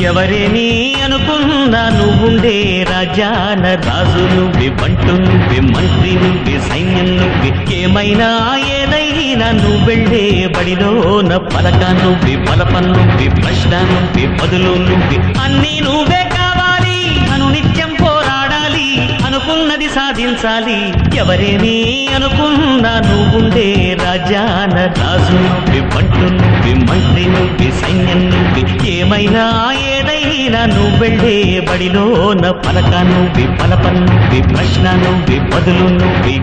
ఎవరేని అనుకున్నా నువ్వుండే రాజాన రాజు నువ్వే, బంటు నువ్వే, మంత్రి నువ్వే, సైన్యం నువ్వే, ఏమైనా ఏదైనా నువ్వెళ్ళే బడిలోన పలక నువ్వే, బలపం నువ్వే, ప్రశ్న నువ్వే, బదులు నువ్వే, అన్నీ నువ్వే కావాలి. అనునిత్యం పోరాడాలి, అనుకున్నది సాధించాలి. ఎవరేని అనుకున్నా నువ్వుండే రాజాన రాజు నువ్వే, బంటు నువ్వే, మంత్రి నువ్వే, సైన్యం నువ్వే, ఏమైనా ఏదైనా నువ్వెళ్ళే బడిలోన పలక నువ్వే, బలపం నువ్వే, ప్రశ్న నువ్వే, బదులు నువ్వే.